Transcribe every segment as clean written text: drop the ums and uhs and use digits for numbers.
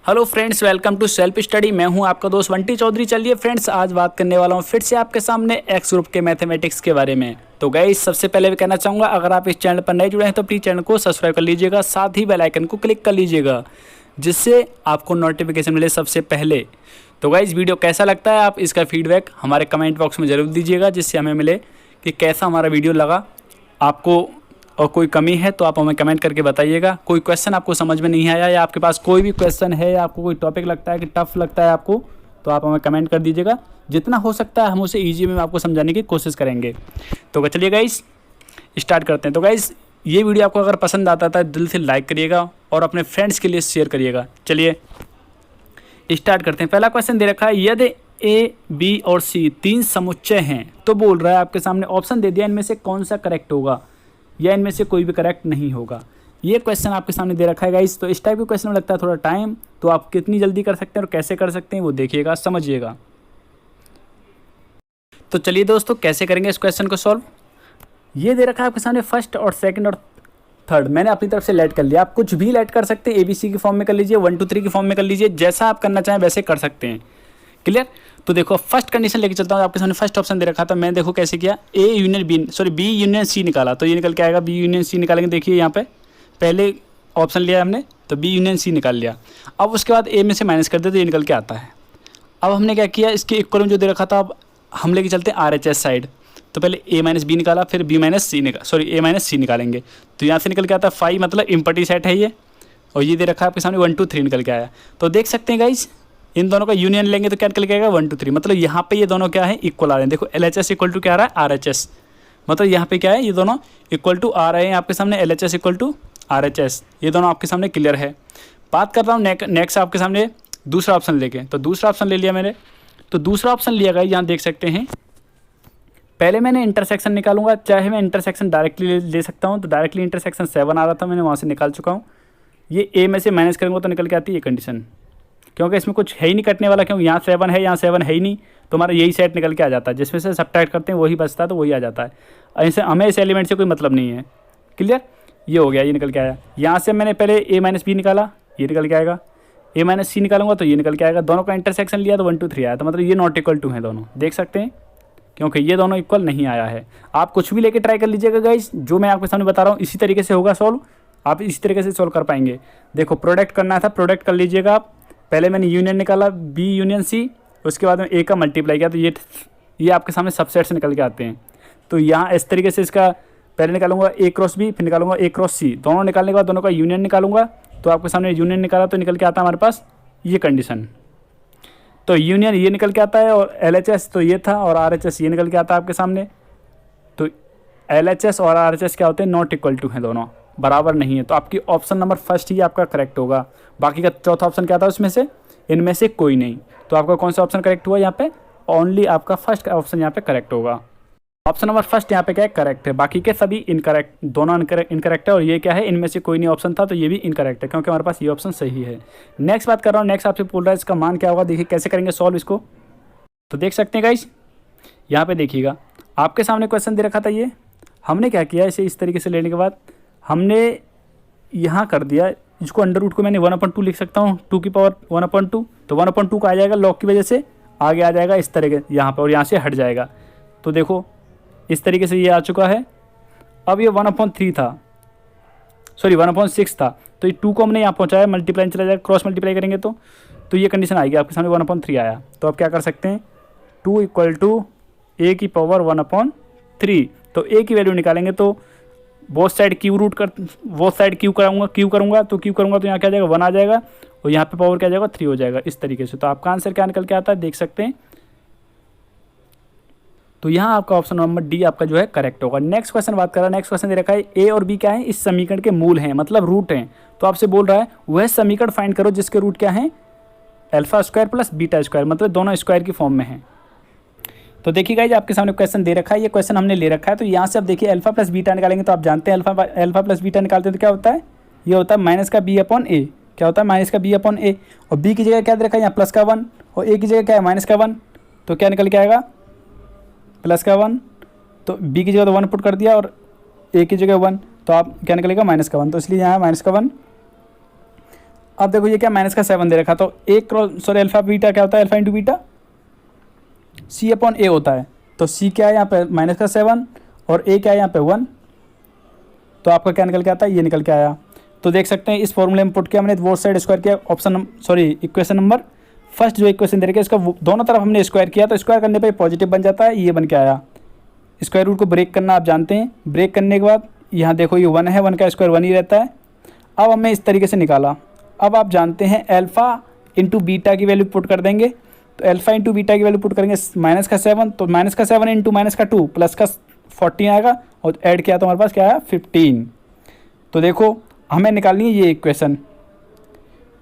Hello friends, welcome to self study. मैं हूं आपका दोस्त बंटी चौधरी। चलिए फ्रेंड्स, आज बात करने वाला हूं फिर से आपके सामने एक्स ग्रुप के मैथमेटिक्स के बारे में। तो गाइस, सबसे पहले भी कहना चाहूँगा, अगर आप इस चैनल पर नए जुड़े हैं तो प्लीज़ चैनल को सब्सक्राइब कर लीजिएगा, साथ ही बेल आइकन को क्लिक कर लीजिएगा, जिससे आपको नोटिफिकेशन मिले सबसे पहले। तो गाइस, वीडियो कैसा लगता है, आप इसका फीडबैक हमारे कमेंट बॉक्स में ज़रूर दीजिएगा, जिससे हमें मिले कि कैसा हमारा वीडियो लगा आपको, और कोई कमी है तो आप हमें कमेंट करके बताइएगा। कोई क्वेश्चन आपको समझ में नहीं आया या आपके पास कोई भी क्वेश्चन है या आपको कोई टॉपिक लगता है कि टफ लगता है आपको, तो आप हमें कमेंट कर दीजिएगा। जितना हो सकता है हम उसे ईजी में आपको समझाने की कोशिश करेंगे। तो चलिए गाइस, स्टार्ट करते हैं। तो गाइस, ये वीडियो आपको अगर पसंद आता है दिल से लाइक करिएगा और अपने फ्रेंड्स के लिए शेयर करिएगा। चलिए स्टार्ट करते हैं। पहला क्वेश्चन दे रखा है, यदि ए, बी और सी तीन समुच्चय हैं तो बोल रहा है, आपके सामने ऑप्शन दे दिया, इनमें से कौन सा करेक्ट होगा या इनमें से कोई भी करेक्ट नहीं होगा। ये क्वेश्चन आपके सामने दे रखा है गाइस। तो इस टाइप के क्वेश्चन में लगता है थोड़ा टाइम, तो आप कितनी जल्दी कर सकते हैं और कैसे कर सकते हैं वो देखिएगा, समझिएगा। तो चलिए दोस्तों, कैसे करेंगे इस क्वेश्चन को सॉल्व। ये दे रखा है आपके सामने फर्स्ट और सेकंड और थर्ड, मैंने अपनी तरफ से लेट कर लिया। आप कुछ भी लेट कर सकते हैं, ABC की फॉर्म में कर लीजिए, 1 2 3 की फॉर्म में कर लीजिए, जैसा आप करना चाहें वैसे कर सकते हैं। क्लियर। तो देखो, फर्स्ट कंडीशन लेके चलता हूँ। आपके सामने फर्स्ट ऑप्शन दे रखा था, मैं देखो कैसे किया, बी यूनियन सी निकाला, तो ये निकल के आएगा बी यूनियन सी निकालेंगे। देखिए यहाँ पे पहले ऑप्शन लिया हमने, तो बी यूनियन सी निकाल लिया। अब उसके बाद ए में से माइनस कर दे तो ये निकल के आता है। अब हमने क्या किया, इसके इक्वल में जो दे रखा था, अब हम लेके चलते हैं RHS साइड। तो पहले ए माइनस बी निकाला, फिर ए माइनस सी निकालेंगे। तो यहाँ से निकल के आता है 5, मतलब इम्पटी सेट है ये। और ये दे रखा है आपके सामने 1 2 3 निकल के आया। तो देख सकते हैं गाइज, इन दोनों का यूनियन लेंगे तो क्या निकल के आएगा 1 2 3, मतलब यहाँ पे ये दोनों क्या है, इक्वल आ रहे हैं। देखो LHS इक्वल टू क्या आ रहा है, RHS, मतलब यहाँ पे क्या है, ये दोनों इक्वल टू आ रहे हैं आपके सामने, LHS इक्वल टू RHS, ये दोनों आपके सामने क्लियर है। बात कर रहा हूँ नेक्स्ट आपके सामने दूसरा ऑप्शन लेके। तो दूसरा ऑप्शन ले लिया मैंने, तो दूसरा ऑप्शन लिया गया, यहाँ देख सकते हैं। पहले मैंने इंटरसेक्शन निकालूंगा, चाहे मैं इंटरसेक्शन डायरेक्टली ले सकता हूँ। तो डायरेक्टली इंटरसेक्शन 7 आ रहा था, मैंने वहाँ से निकाल चुका हूँ। ये ए में से माइनस करेंगे तो निकल के आती है ये कंडीशन, क्योंकि इसमें कुछ है ही नहीं कटने वाला, क्योंकि यहाँ 7 है, यहाँ 7 है ही नहीं, तो हमारा यही सेट निकल के आ जाता है, जिसमें से सब्ट्रैक्ट करते हैं वही बचता है, तो वही आ जाता है। ऐसे हमें इस एलिमेंट से कोई मतलब नहीं है। क्लियर। ये हो गया, ये निकल के आया। यहाँ से मैंने पहले ए माइनस बी निकाला, ये निकल के आएगा। ए माइनस सी निकालूंगा तो ये निकल के आएगा। दोनों का इंटरसेक्शन लिया तो 1 2 3 आया, तो मतलब ये नॉट इक्वल टू है दोनों, देख सकते हैं, क्योंकि ये दोनों इक्वल नहीं आया है। आप कुछ भी लेके ट्राई कर लीजिएगा गाइस, जो मैं आपके सामने बता रहा हूँ इसी तरीके से होगा सॉल्व, आप इसी तरीके से सॉल्व कर पाएंगे। देखो, प्रोडक्ट करना था, प्रोडक्ट कर लीजिएगा आप। पहले मैंने यूनियन निकाला बी यूनियन सी, उसके बाद में ए का मल्टीप्लाई किया, तो ये आपके सामने सबसेट से निकल के आते हैं। तो यहाँ इस तरीके से इसका पहले निकालूंगा A क्रॉस B, फिर निकालूंगा A क्रॉस C, दोनों निकालने के बाद दोनों का यूनियन निकालूंगा। तो आपके सामने यूनियन निकाला तो निकल के आता है हमारे पास ये कंडीशन। तो यूनियन ये निकल के आता है, और LHS तो ये था, और RHS ये निकल के आता है आपके सामने। तो LHS और RHS क्या होते हैं, नॉट इक्वल टू हैं, दोनों बराबर नहीं है। तो आपकी ऑप्शन नंबर फर्स्ट ही आपका करेक्ट होगा। बाकी का चौथा ऑप्शन क्या था उसमें से, इनमें से कोई नहीं। तो आपका कौन सा ऑप्शन करेक्ट हुआ यहाँ पे, ओनली आपका फर्स्ट ऑप्शन यहाँ पे करेक्ट होगा। ऑप्शन नंबर फर्स्ट यहाँ पे क्या है, करेक्ट है। बाकी के सभी इनकरेक्ट, दोनों इनकरेक्ट है। और ये क्या है, इनमें से कोई नहीं ऑप्शन था, तो ये भी इनकरेक्ट है, क्योंकि हमारे पास ये ऑप्शन सही है। नेक्स्ट बात कर रहा हूँ, नेक्स्ट आपसे बोल रहा है इसका मान क्या होगा। देखिए कैसे करेंगे सॉल्व इसको। तो देख सकते हैं गाइस, यहाँ पे देखिएगा, आपके सामने क्वेश्चन दे रखा था। ये हमने क्या किया, इसे इस तरीके से लेने के बाद हमने यहाँ कर दिया, इसको अंडर रूट को मैंने 1/2 लिख सकता हूँ, 2 की पावर 1/2। तो 1/2 का आ जाएगा, लॉग की वजह से आगे आ जाएगा इस तरह के यहाँ पर, और यहाँ से हट जाएगा। तो देखो इस तरीके से ये आ चुका है। अब ये 1/3 था, 1/6 था, तो ये 2 को हमने यहाँ पहुँचाया, मल्टीप्लाई चला जाएगा, क्रॉस मल्टीप्लाई करेंगे तो ये कंडीशन आएगी आपके सामने, 1/3 आया। तो अब क्या कर सकते हैं, 2 = a की पावर 1/3। तो a की वैल्यू निकालेंगे तो बोथ साइड क्यू करूँगा तो यहाँ क्या आ जाएगा, 1 आ जाएगा, और यहाँ पे पावर क्या आ जाएगा, 3 हो जाएगा, इस तरीके से। तो आपका आंसर क्या निकल के आता है, देख सकते हैं। तो यहाँ आपका ऑप्शन नंबर डी आपका जो है करेक्ट होगा। नेक्स्ट क्वेश्चन बात कर रहा है। नेक्स्ट क्वेश्चन दे रखा है, ए और बी क्या है, इस समीकरण के मूल हैं, मतलब रूट हैं। तो आपसे बोल रहा है वह समीकरण फाइंड करो जिसके रूट क्या है, α² + β², मतलब दोनों स्क्वायर की फॉर्म में है। तो देखिए गाइस, आपके सामने क्वेश्चन दे रखा है, ये क्वेश्चन हमने ले रखा है। तो यहाँ से अब देखिए α + β निकालेंगे, तो आप जानते हैं अल्फा प्लस बीटा निकालते हैं तो क्या होता है, ये होता है माइनस का b/a। क्या होता है, माइनस का b/a। और b की जगह क्या दे रखा है, यहाँ प्लस का 1, और a की जगह क्या है, माइनस का 1। तो क्या निकल के आएगा, प्लस का 1। तो b की जगह तो 1 पुट कर दिया, और a की जगह 1, तो आप क्या निकलेगा, -1। तो इसलिए यहाँ -1। अब देखो ये क्या माइनस का 7 दे रखा, तो ए क्रॉस सॉरी अल्फा बीटा क्या होता है, अल्फा इंटू बीटा सी अपॉन ए होता है। तो सी क्या है यहाँ पे माइनस का 7 और ए क्या है यहाँ पे 1, तो आपका क्या निकल के आता है, ये निकल के आया। तो देख सकते हैं इस फॉर्मूले में पुट किया हमने, बोथ साइड स्क्वायर किया, option sorry equation number first जो इक्वेशन दे रखी है इसका दोनों तरफ हमने स्क्वायर किया, तो स्क्वायर करने पे पॉजिटिव बन जाता है, ये बन के आया। स्क्वायर रूट को ब्रेक करना आप जानते हैं, ब्रेक करने के बाद यहाँ देखो ये 1 है, 1 का स्क्वायर 1 ही रहता है। अब हमने इस तरीके से निकाला। अब आप जानते हैं अल्फ़ा इंटू बीटा की वैल्यू पुट कर देंगे, तो अल्फ़ा इंटू बीटा की वैल्यू पुट करेंगे माइनस का 7, तो माइनस का 7 इंटू माइनस का 2 प्लस का 14 आएगा, और ऐड किया तो हमारे पास क्या आया 15। तो देखो हमें निकालनी है ये इक्वेशन,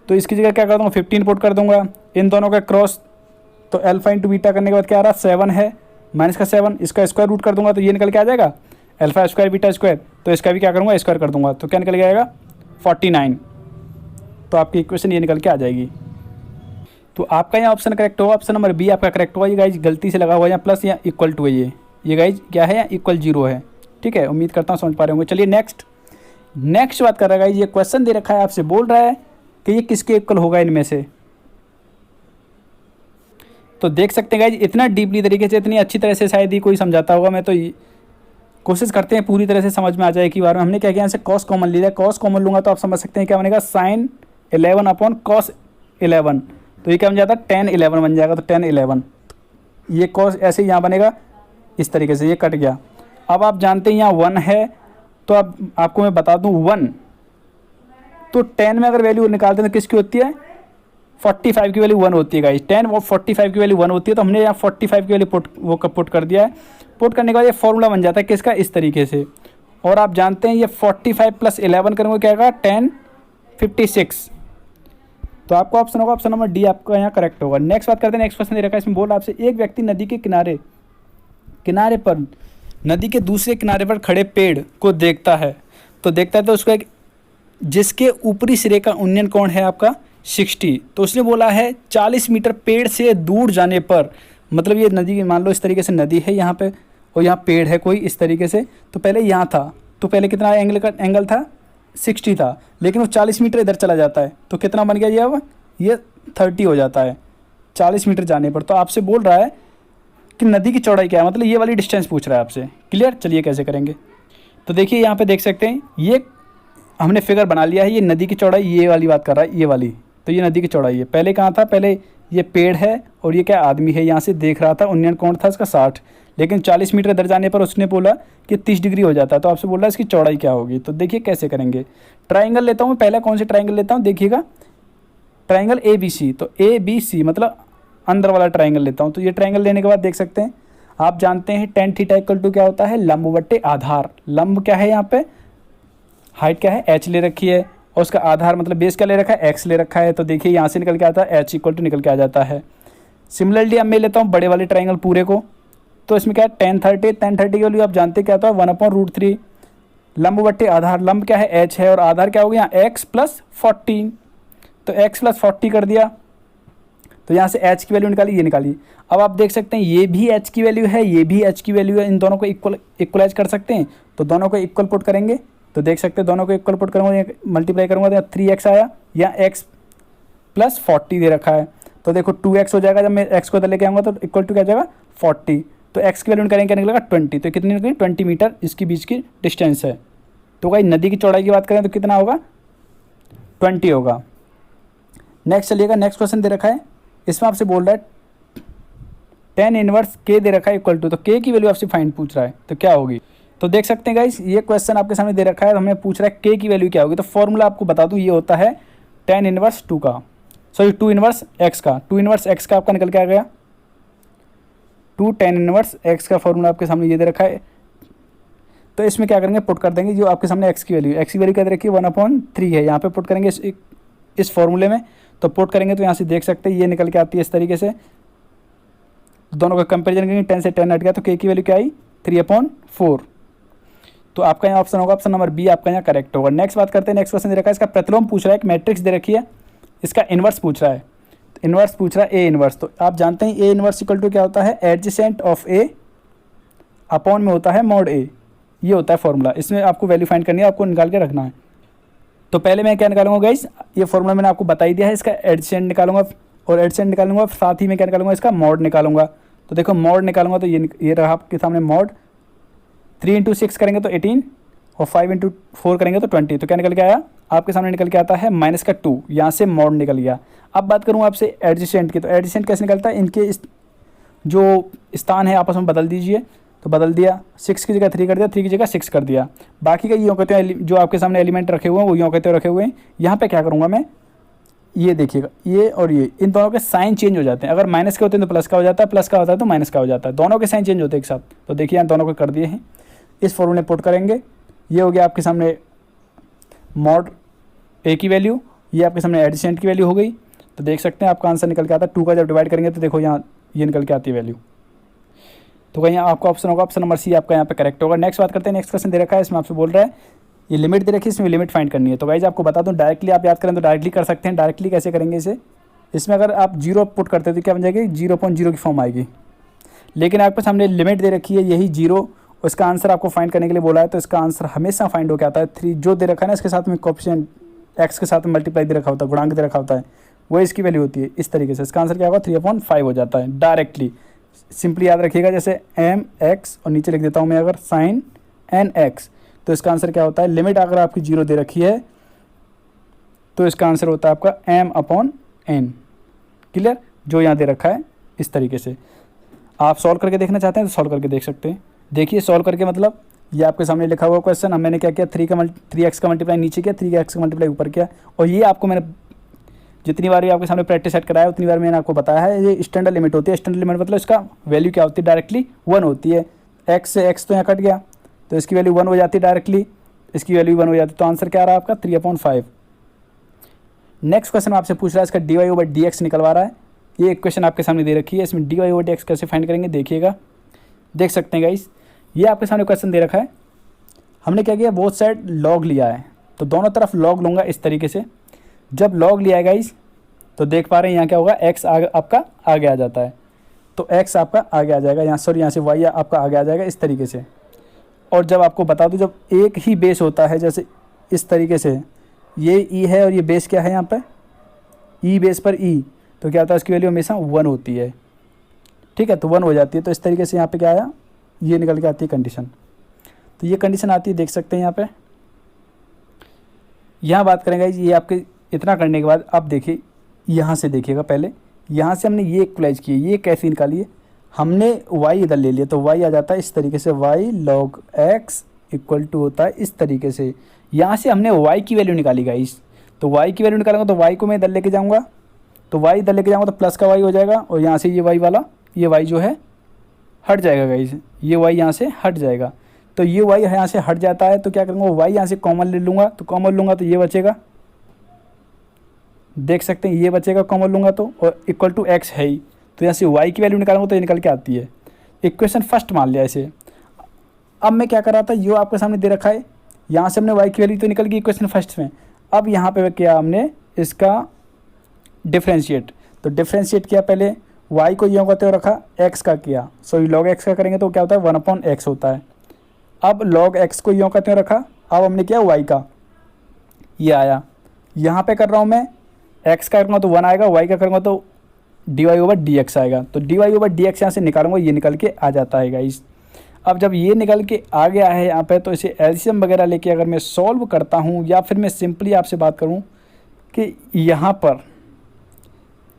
तो इसकी जगह क्या कर दूँगा 15 पुट कर दूंगा, इन दोनों का क्रॉस, तो अल्फ़ा इंटू बीटा करने के बाद क्या आ रहा है 7 है, माइनस का 7, इसका स्क्वायर रूट कर दूंगा तो ये निकल के आ जाएगा अल्फ़ा स्क्वायर बीटा स्क्वायर, तो इसका भी क्या करूँगा स्क्वायर कर दूंगा, तो क्या निकल के आएगा 49। तो आपकी इक्वेशन ये निकल के आ जाएगी। तो आपका यहाँ ऑप्शन करेक्ट होगा, ऑप्शन नंबर बी आपका करेक्ट होगा। ये गाइज गलती से लगा हुआ है यहाँ प्लस, या इक्वल टू है ये गाइज क्या है, या इक्वल 0 है। ठीक है, उम्मीद करता हूँ समझ पा रहे होंगे। चलिए नेक्स्ट बात कर रहा है गाइज, ये क्वेश्चन दे रखा है, आपसे बोल रहा है कि ये किसके इक्वल होगा इनमें से। तो देख सकते हैं गाइज इतना डीपली तरीके से, इतनी अच्छी तरह से शायद ही कोई समझाता होगा, मैं तो कोशिश करते हैं पूरी तरह से समझ में आ जाए कि बार में। हमने क्या किया, यहाँ से कॉस कॉमन लिया, कॉस कॉमन लूँगा तो आप समझ सकते हैं क्या बनेगा, साइन 11 अपॉन कॉस 11, तो ये क्या बन जाता है tan 11 बन जाएगा, तो tan 11 ये कॉस ऐसे यहाँ बनेगा इस तरीके से, ये कट गया। अब आप जानते हैं यहाँ 1 है, तो अब आपको मैं बता दूँ 1, तो 10 में अगर वैल्यू निकालते हैं तो किसकी होती है 45 की वैल्यू 1 होती है गाइस, 10 और 45 की वैल्यू 1 होती है, तो हमने यहाँ 45 की वैल्यू पुट कर दिया है। पुट करने के बाद ये फॉर्मूला बन जाता है किसका, इस तरीके से। और आप जानते हैं ये 45 प्लस 11 करेंगे क्या आएगा 10 56, तो आपका ऑप्शन होगा ऑप्शन नंबर डी आपका यहाँ करेक्ट होगा। नेक्स्ट बात करते हैं, नेक्स्ट क्वेश्चन दे रखा है, इसमें बोल रहा है आपसे एक व्यक्ति नदी के किनारे पर नदी के दूसरे किनारे पर खड़े पेड़ को देखता है, तो उसका एक जिसके ऊपरी सिरे का उन्नयन कोण है आपका 60, तो उसने बोला है 40 मीटर पेड़ से दूर जाने पर, मतलब ये नदी मान लो इस तरीके से नदी है यहाँ पे, और यहाँ पेड़ है कोई इस तरीके से, तो पहले यहाँ था, तो पहले कितना एंगल था 60 था, लेकिन वो 40 मीटर इधर चला जाता है, तो कितना बन गया ये, अब ये 30 हो जाता है 40 मीटर जाने पर। तो आपसे बोल रहा है कि नदी की चौड़ाई क्या है, मतलब ये वाली डिस्टेंस पूछ रहा है आपसे। क्लियर, चलिए कैसे करेंगे। तो देखिए यहाँ पे देख सकते हैं ये हमने फिगर बना लिया है, ये नदी की चौड़ाई ये वाली बात कर रहा है, ये वाली, तो ये नदी की चौड़ाई है। पहले कहाँ था, पहले ये पेड़ है और ये क्या आदमी है, यहाँ से देख रहा था, उन्नयन कोण था इसका 60, लेकिन 40 मीटर इधर जाने पर उसने बोला कि 30 डिग्री हो जाता है, तो आपसे बोल रहा है इसकी चौड़ाई क्या होगी। तो देखिए कैसे करेंगे, ट्राइंगल लेता हूँ, पहला कौन से ट्राइंगल लेता हूँ देखिएगा, ट्राइंगल ABC, तो ABC मतलब अंदर वाला ट्राइंगल लेता हूँ। तो ये ट्राइंगल लेने के बाद देख सकते हैं, आप जानते हैं tan थीटा इक्वल टू क्या होता है, लंब बट्टे आधार। लंब क्या है यहाँ पे, हाइट क्या है h ले रखी है, और उसका आधार मतलब बेस क्या ले रखा है x ले रखा है, तो देखिए यहाँ से निकल के आता है h इक्वल टू निकल के आ जाता है। सिमिलरली अब मैं लेता हूँ बड़े वाले ट्राइंगल पूरे को, तो इसमें क्या है tan 30 की वैल्यू आप जानते क्या होता है 1/√3, लंब बट्टे आधार, लंब क्या है h है और आधार क्या हो गया x + 14, तो x + 40 कर दिया, तो यहाँ से h की वैल्यू निकाली, ये निकाली। अब आप देख सकते हैं ये भी h की वैल्यू है, ये भी h की वैल्यू है, इन दोनों को इक्वलाइज कर सकते हैं, तो दोनों को इक्वल पुट करेंगे, तो देख सकते हैं दोनों को इक्वल पुट करूँगा, मल्टीप्लाई करूँगा तो 3x आया, या x + 40 दे रखा है, तो देखो 2x हो जाएगा, जब मैं x को इधर लेके आऊँगा तो इक्वल टू क्या जाएगा 40, तो x की वैल्यू निकालेंगे क्या निकलेगा 20, तो कितनी निकलेगी 20 मीटर इसके बीच की डिस्टेंस है। तो भाई नदी की चौड़ाई की बात करें तो कितना होगा 20 होगा। नेक्स्ट चलिएगा, नेक्स्ट क्वेश्चन दे रखा है, इसमें आपसे बोल रहा है tan इनवर्स k दे रखा है इक्वल टू, तो k की वैल्यू आपसे फाइंड पूछ रहा है, तो क्या होगी। तो देख सकते हैं गाइस ये क्वेश्चन आपके सामने दे रखा है, हमें पूछ रहा है k की वैल्यू क्या होगी। तो फॉर्मूला आपको बता दूं, ये होता है tan इनवर्स 2 का, सॉरी 2 इनवर्स x का, 2 इनवर्स x का आपका निकल के आ गया 2 tan इनवर्स x का फॉर्मूला आपके सामने ये दे रखा है। तो इसमें क्या करेंगे, पुट कर देंगे जो आपके सामने x की वैल्यू क्या दे रखी है 1/3 है, यहाँ पे पुट करेंगे इस फॉर्मूले में, तो पुट करेंगे तो यहाँ से देख सकते हैं ये निकल के आती है इस तरीके से, दोनों का कंपेरिजन करेंगे, 10 से 10 हट गया, तो k की वैल्यू क्या आई 3/4, तो आपका यहाँ ऑप्शन होगा ऑप्शन नंबर बी आपका यहाँ करेक्ट होगा। नेक्स्ट बात करते हैं, नेक्स्ट क्वेश्चन दे रखा है, इसका प्रतिलोम पूछ रहा है, एक मैट्रिक्स दे रखी है, इसका इन्वर्स पूछ रहा है, तो इन्वर्स पूछ रहा है ए इन्वर्स, तो आप जानते हैं ए इन्वर्स इक्वल टू क्या होता है, एडजेसेंट ऑफ ए अपॉन में होता है mod a, ये होता है फॉर्मूला। इसमें आपको वैल्यू फाइंड करनी है, आपको निकाल के रखना है। तो पहले मैं क्या निकालूंगा गाइस, ये फॉर्मूला मैंने आपको बता ही दिया है, इसका एडिशन निकालूंगा और एडिशन निकालूंगा, साथ ही मैं क्या निकालूंगा, इसका मॉड निकालूंगा। तो देखो मॉड निकालूंगा तो ये रहा आपके सामने मॉड। 3 × 6 करेंगे तो 18 और 5 × 4 करेंगे तो 20। तो क्या निकल के आया आपके सामने, निकल के आता है -2, यहाँ से मॉड निकल गया। अब बात करूँ आपसे एडजेसेंट की, तो एडजेसेंट कैसे निकलता है, इनके जो स्थान है आपस में बदल दीजिए। तो बदल दिया, 6 की जगह 3 कर दिया, 3 की जगह 6 कर दिया। बाकी का यूँ कहते हैं, जो आपके सामने एलिमेंट रखे हुए हैं वो यूँ कहते हुए रखे हुए हैं। यहाँ पे क्या करूँगा मैं, ये देखिएगा, ये और ये इन दोनों के साइन चेंज हो जाते हैं। अगर माइनस के होते हैं तो प्लस का हो जाता है, प्लस का होता है तो माइनस का हो जाता है, दोनों के साइन चेंज होते हैं एक साथ। तो देखिए यहाँ दोनों को कर दिए हैं, इस फॉर्मूले पुट करेंगे। ये हो गया आपके सामने मॉड ए की वैल्यू, ये आपके सामने एडिसेंट की वैल्यू हो गई। तो देख सकते हैं आपका आंसर निकल के आता है 2 का जब डिवाइड करेंगे तो देखो यहाँ ये निकल के आती है वैल्यू। तो कहीं आपका ऑप्शन होगा, ऑप्शन नंबर सी आपका यहाँ पे करेक्ट होगा। नेक्स्ट बात करते हैं, नेक्स्ट क्वेश्चन दे रखा है, इसमें आपसे बोल रहा है ये लिमिट दे रखी है, इसमें लिमिट फाइंड करनी है। तो गाइज आपको बता दूं, डायरेक्टली आप याद करें तो डायरेक्टली कर सकते हैं। डायरेक्टली कैसे करेंगे इसे, इसमें अगर आप 0 पुट करते हैं तो क्या बन जाएगी, 0.0 की फॉर्म आएगी। लेकिन आपके सामने लिमिट दे रखी है यही 0, उसका आंसर आपको फाइंड करने के लिए बोला है। तो इसका आंसर हमेशा फाइंड होकर आता है 3, जो दे रखा है ना इसके साथ में कोएफिशिएंट एक्स के साथ में मल्टीप्लाई दे रखा होता है, गुणांक दे रखा होता है, वो इसकी वैल्यू होती है। इस तरीके से इसका आंसर क्या होगा, 3/5 हो जाता है डायरेक्टली। सिंपली याद रखिएगा, जैसे mx और नीचे लिख देता हूँ मैं अगर sin nx, तो इसका आंसर क्या होता है, लिमिट अगर आपकी 0 दे रखी है तो इसका आंसर होता है आपका m/n। क्लियर, जो यहाँ दे रखा है इस तरीके से। आप सॉल्व करके देखना चाहते हैं तो सॉल्व करके देख सकते हैं। देखिए सॉल्व करके मतलब ये आपके सामने लिखा हुआ क्वेश्चन, मैंने क्या किया, 3x का मल्टीप्लाई नीचे किया, 3x का मल्टीप्लाई ऊपर किया। और ये आपको मैंने जितनी बार भी आपके सामने प्रैक्टिस सेट कराया उतनी बार मैंने आपको बताया है, ये स्टैंडर्ड लिमिट होती है। स्टैंडर्ड लिमिट मतलब इसका वैल्यू क्या होती है, डायरेक्टली 1 होती है। x से x तो यहाँ कट गया तो इसकी वैल्यू 1 हो जाती है डायरेक्टली, इसकी वैल्यू 1 हो जाती है। तो आंसर क्या आ रहा है आपका, 3/5। नेक्स्ट क्वेश्चन आपसे पूछ रहा है, इसका dy/dx निकलवा रहा है। ये एक क्वेश्चन आपके सामने दे रखी है, इसमें dy/dx कैसे फाइंड करेंगे देखिएगा। देख सकते हैं गाइस, ये आपके सामने क्वेश्चन दे रखा है। हमने क्या किया, बोथ साइड लॉग लिया है, तो दोनों तरफ लॉग लूँगा इस तरीके से। जब लॉग लिया है गाइस तो देख पा रहे हैं यहाँ क्या होगा, x आपका आगे आ जाता है, तो x आपका आगे आ जाएगा यहाँ, सॉरी यहाँ से y आपका आगे आ जाएगा इस तरीके से। और जब आपको बता दूं, जब एक ही बेस होता है, जैसे इस तरीके से ये e है और ये बेस क्या है यहाँ पे, e बेस पर e, तो क्या होता है इसकी वैल्यू हमेशा 1 होती है। ठीक है, तो 1 हो जाती है। तो इस तरीके से यहाँ पे क्या आया, ये निकल के आती है कंडीशन। तो ये कंडीशन आती है, देख सकते हैं यहाँ पे। यहाँ बात करेंगे ये आपके इतना करने के बाद अब देखिए यहाँ से देखिएगा, पहले यहाँ से हमने ये इक्वलाइज किए, ये कैसे निकालिए, हमने y इधर ले लिया तो y आ जाता है इस तरीके से, y log x equal to होता है इस तरीके से। यहाँ से हमने y की वैल्यू निकाली गाइस, तो y की वैल्यू निकालूंगा तो y को मैं इधर लेके जाऊँगा, तो y इधर लेके जाऊँगा तो प्लस का y हो जाएगा, और यहाँ से ये y वाला, ये y जो है हट जाएगा गाइस, ये y यहाँ से हट जाएगा। तो ये y यहाँ से हट जाता है, तो क्या करूँगा, y यहाँ से कॉमन ले लूँगा, तो कॉमन लूँगा तो ये बचेगा, देख सकते हैं ये बचेगा कॉमन लूँगा तो, और इक्वल टू x है ही, तो यहाँ से y की वैल्यू निकालूंगा तो ये निकल के आती है। इक्वेशन फर्स्ट मान लिया इसे। अब मैं क्या कर रहा था, ये आपके सामने दे रखा है, यहाँ से हमने y की वैल्यू तो निकल गई इक्वेशन फर्स्ट में। अब यहाँ पे किया हमने इसका डिफ्रेंशिएट, तो डिफ्रेंशिएट किया, पहले y को यूँ करते हुए रखा, x का किया, सॉरी log x का करेंगे तो क्या होता है 1/x होता है। अब log x को यूँ करते हुए रखा, अब हमने किया y का, ये आया। यहाँ पे कर रहा हूँ मैं, x का करूँगा तो 1 आएगा, y का करूँगा तो dy/dx आएगा। तो dy/dx यहाँ से निकालूंगा, ये निकल के आ जाता है गाइस। अब जब ये निकल के आ गया है यहाँ पे, तो इसे एलसीएम वगैरह लेके अगर मैं सॉल्व करता हूँ, या फिर मैं सिंपली आपसे बात करूँ कि यहाँ पर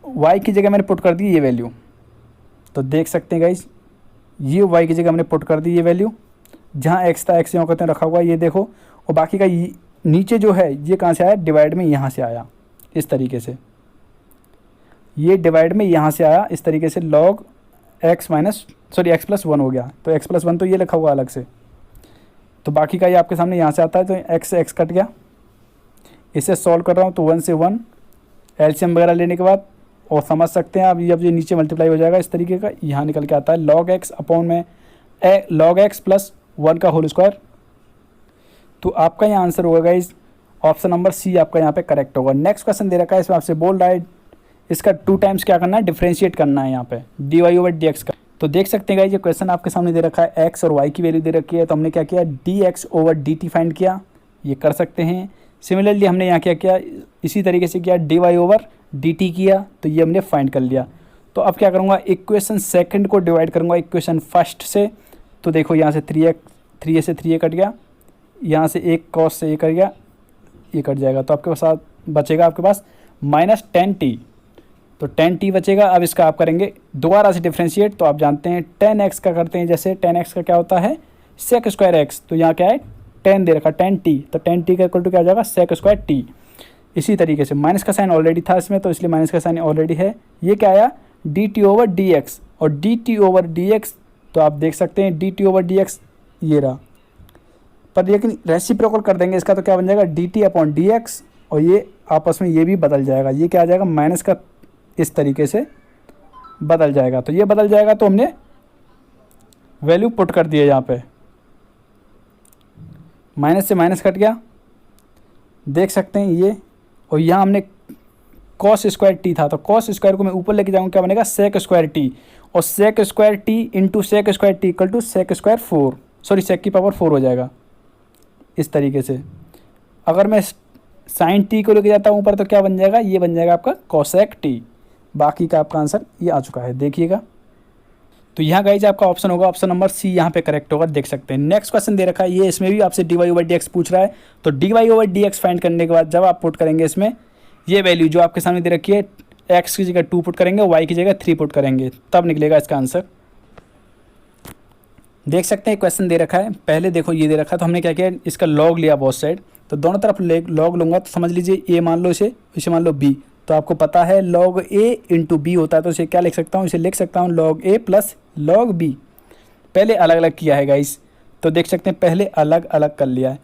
y की जगह मैंने पुट कर दी ये वैल्यू, तो देख सकते हैं गाइस, ये y की जगह हमने पुट कर दी ये वैल्यू, जहाँ x था x यहाँ कहते हैं रखा हुआ, ये देखो। और बाकी का नीचे जो है ये कहाँ से आया, डिवाइड में यहाँ से आया इस तरीके से, ये डिवाइड में यहाँ से आया इस तरीके से, log x + 1 हो गया, तो x + 1 तो ये लिखा हुआ अलग से, तो बाकी का ये आपके सामने यहाँ से आता है, तो x से x कट गया। इसे सॉल्व कर रहा हूँ तो 1 से 1 एलसीएम वगैरह लेने के बाद, और समझ सकते हैं आप, अब ये नीचे मल्टीप्लाई हो जाएगा इस तरीके का, यहाँ निकल के आता है log x अपॉन में log x + 1 का होल स्क्वायर। तो आपका यहाँ आंसर होगा गाइस, ऑप्शन नंबर सी आपका यहाँ पे करेक्ट होगा। नेक्स्ट क्वेश्चन दे रखा है, इसमें आपसे बोल रहा है इसका 2 टाइम्स क्या करना है, डिफ्रेंशिएट करना है यहाँ पे dy/dx का। तो देख सकते हैं गाइस, ये क्वेश्चन आपके सामने दे रखा है, x और y की वैल्यू दे रखी है, तो हमने क्या किया, dx/dt फाइंड किया, ये कर सकते हैं। सिमिलरली हमने यहाँ क्या किया, इसी तरीके से किया, dy ओवर dt किया, तो ये हमने फाइंड कर लिया। तो अब क्या करूँगा, इक्वेशन सेकंड को डिवाइड करूँगा इक्वेशन फर्स्ट से। तो देखो यहाँ से 3a से 3a कट गया, यहाँ से एक cos से ये कट गया, ये कट जाएगा, तो आपके पास बचेगा आपके पास -10t। तो 10t बचेगा। अब इसका आप करेंगे दोबारा से डिफ्रेंशिएट, तो आप जानते हैं 10x का करते हैं, जैसे 10x का क्या होता है sec²x, तो यहाँ क्या है 10 दे रखा 10t, तो 10t का इक्वल टू क्या हो जाएगा sec²t। इसी तरीके से माइनस का साइन ऑलरेडी था इसमें, तो इसलिए माइनस का साइन ऑलरेडी है। ये क्या आया dt ओवर dx, और dt ओवर dx तो आप देख सकते हैं dt ओवर dx ये रहा, पर लेकिन रेसिप्रोकल कर देंगे इसका, तो क्या बन जाएगा dt अपॉन dx, और ये आपस में ये भी बदल जाएगा, ये क्या आ जाएगा माइनस का इस तरीके से बदल जाएगा। तो ये बदल जाएगा, तो हमने वैल्यू पुट कर दिया यहाँ पे, माइनस से माइनस कट गया, देख सकते हैं ये, और यहाँ हमने cos² था, तो cos² को मैं ऊपर लेके जाऊँगा, क्या बनेगा sec²t, और sec² into sec² equal to sec² 4, sec की पावर 4 हो जाएगा इस तरीके से। अगर मैं sin t को लेके जाता हूँ ऊपर, तो क्या बन जाएगा, ये बन जाएगा आपका cosec t। बाकी का आपका आंसर ये आ चुका है, देखिएगा। तो यहाँ गाइज आपका ऑप्शन होगा, ऑप्शन नंबर सी यहाँ पे करेक्ट होगा, देख सकते हैं। नेक्स्ट क्वेश्चन दे रखा है, ये इसमें भी आपसे dy ओवर dx पूछ रहा है। तो dy ओवर dx फाइंड करने के बाद जब आप पुट करेंगे इसमें ये वैल्यू जो आपके सामने दे रखी है, x की जगह 2 पुट करेंगे, y की जगह 3 पुट करेंगे, तब निकलेगा इसका आंसर। देख सकते हैं क्वेश्चन दे रखा है, पहले देखो ये दे रखा है, तो हमने क्या किया इसका लॉग लिया बोथ साइड, तो दोनों तरफ लॉग लूँगा, तो समझ लीजिए a मान लो इसे मान लो b, तो आपको पता है log a इंटू बी होता है, तो इसे क्या लिख सकता हूँ, इसे लिख सकता हूँ log a plus log b। पहले अलग अलग किया है गाइस, तो देख सकते हैं पहले अलग अलग कर लिया है।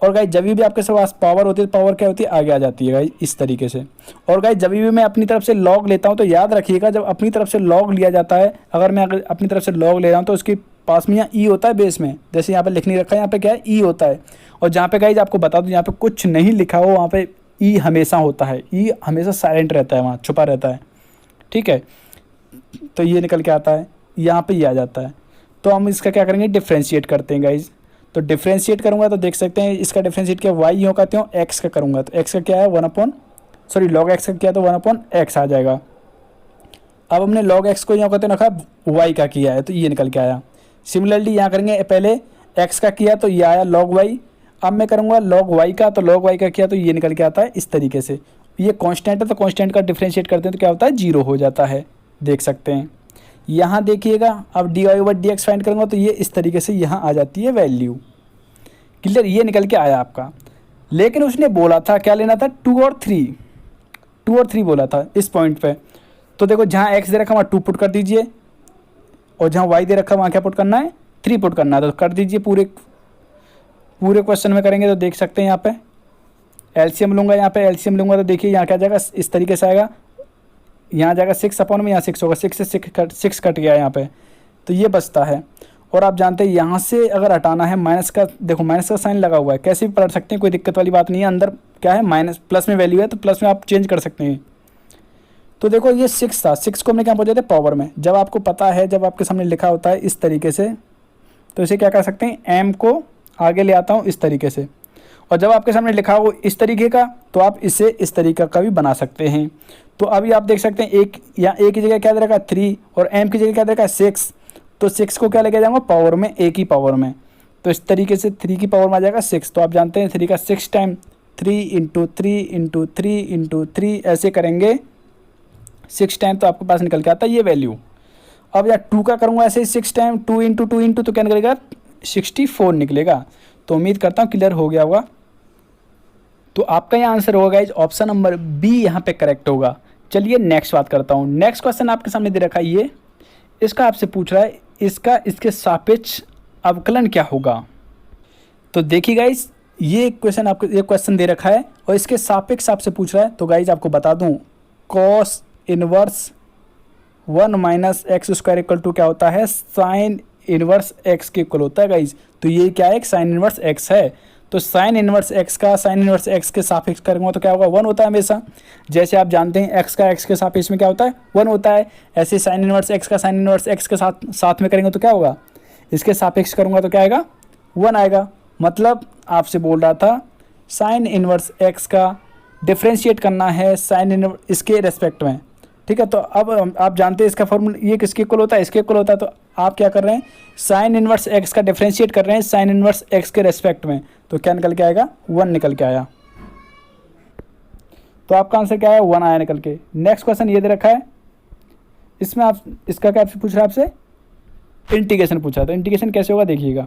और गाइस जब भी आपके पास पावर होती है, पावर क्या होती है आगे आ जाती है गाइस इस तरीके से। और गाइस जब भी मैं अपनी तरफ से log लेता हूँ, तो याद रखिएगा जब अपनी तरफ से log लिया जाता है, अगर मैं अपनी तरफ से log ले रहा हूँ, तो उसके पास में यहाँ ई होता है बेस में, जैसे यहाँ पे लिख नहीं रखा है, यहाँ पे क्या है ई होता है। और जहाँ पे गाइस आपको बता दूँ, यहाँ पे कुछ नहीं लिखा हो वहाँ पे ई हमेशा होता है, ई हमेशा साइलेंट रहता है, वहाँ छुपा रहता है, ठीक है। तो ये निकल के आता है, यहाँ पे ये आ जाता है। तो हम इसका क्या करेंगे डिफ्रेंशिएट करते हैं गाइज। तो डिफ्रेंशिएट करूँगा तो देख सकते हैं इसका डिफ्रेंशिएट क्या वाई यूँ कहते हो, एक्स का करूँगा तो एक्स का क्या है log x का क्या तो 1/x आ जाएगा। अब हमने log x को यहाँ कहते रखा y का किया है, तो ये निकल के आया। सिमिलरली यहाँ करेंगे, पहले x का किया तो ये आया log y, अब मैं करूँगा log y का, तो log y का किया तो ये निकल के आता है इस तरीके से। ये कांस्टेंट है, तो कांस्टेंट का डिफ्रेंशिएट करते हैं तो क्या होता है 0 हो जाता है, देख सकते हैं। यहाँ देखिएगा, अब dy ओवर dx फाइंड करूँगा तो ये इस तरीके से यहाँ आ जाती है वैल्यू, क्लियर। ये निकल के आया आपका, लेकिन उसने बोला था क्या लेना था 2 और 3 बोला था इस पॉइंट पे। तो देखो जहाँ x दे रखा वहाँ 2 पुट कर दीजिए, और जहाँ y दे रखा वहाँ क्या पुट करना है 3 पुट करना है, तो कर दीजिए। पूरे क्वेश्चन में करेंगे तो देख सकते हैं यहाँ पे एलसीएम लूँगा, यहाँ पे एलसीएम लूँगा तो देखिए यहाँ क्या जाएगा इस तरीके से आएगा, यहाँ जाएगा 6 अपॉन में, यहाँ 6 होगा, 6 से 6 कट गया यहाँ पे, तो ये बचता है। और आप जानते हैं यहाँ से अगर हटाना है माइनस का, देखो माइनस का साइन लगा हुआ है, कैसे भी पलट सकते हैं, कोई दिक्कत वाली बात नहीं है। अंदर क्या है माइनस प्लस में वैल्यू है, तो प्लस में आप चेंज कर सकते हैं। तो देखो ये 6 था, 6 को हमने क्या पहुँचा थे पावर में। जब आपको पता है, जब आपके सामने लिखा होता है इस तरीके से, तो इसे क्या कर सकते हैं m को आगे ले आता हूँ इस तरीके से, और जब आपके सामने लिखा हो इस तरीके का, तो आप इसे इस तरीके का भी बना सकते हैं। तो अभी आप देख सकते हैं एक या a की जगह क्या दे रखा है 3, और m की जगह क्या दे रखा है 6, तो 6 को क्या लेके जाऊँगा पावर में, a की पावर में, तो इस तरीके से 3 की पावर में आ जाएगा 6। तो आप जानते हैं 3 का 6 टाइम 3 इंटू 3 इंटू 3 इंटू 3 ऐसे करेंगे 6 टाइम, तो आपके पास निकल के आता है ये वैल्यू। अब या 2 का करूँगा ऐसे 6 टाइम 2 इंटू तो क्या निकलेगा 64 निकलेगा। तो उम्मीद करता हूँ क्लियर हो गया होगा। तो आपका यहाँ आंसर होगा गाइज ऑप्शन नंबर बी यहाँ पे करेक्ट होगा। चलिए नेक्स्ट बात करता हूँ। नेक्स्ट क्वेश्चन आपके सामने दे रखा है, ये इसका आपसे पूछ रहा है इसके सापेक्ष अवकलन क्या होगा। तो देखिए गाइज ये क्वेश्चन आपको ये क्वेश्चन दे रखा है और इसके सापेक्ष आपसे पूछ रहा है। तो गाइज आपको बता दूँ cos inverse 1 minus x square equal to क्या होता है साइन इनवर्स एक्स के इक्वल होता है गाइज। तो ये क्या है, एक साइन इनवर्स एक्स है। तो साइन इनवर्स एक्स का साइन इनवर्स एक्स के सापेक्ष करूँगा तो क्या होगा 1 होता है हमेशा। जैसे आप जानते हैं एक्स का एक्स के सापेक्ष में क्या होता है 1 होता है, ऐसे साइन इनवर्स एक्स का साइन इनवर्स एक्स के साथ में करेंगे तो क्या होगा, इसके सापेक्ष करूँगा तो क्या आएगा 1 आएगा। मतलब आपसे बोल रहा था साइन इनवर्स एक्स का डिफ्रेंशिएट करना है साइन इनवर्स इसके रेस्पेक्ट में, ठीक है। तो अब आप जानते हैं इसका फॉर्मूला ये किसके इक्वल होता है, इसके इक्वल होता है। तो आप क्या कर रहे हैं, साइन इनवर्स एक्स का डिफ्रेंशिएट कर रहे हैं साइन इनवर्स एक्स के रेस्पेक्ट में, तो क्या निकल के आएगा, 1 निकल के आया। तो आपका आंसर क्या है, 1 आया निकल के। नेक्स्ट क्वेश्चन ये दे रखा है, इसमें आप इसका क्या पूछ रहा है आपसे, इंटीग्रेशन पूछा। तो इंटीग्रेशन कैसे होगा देखिएगा।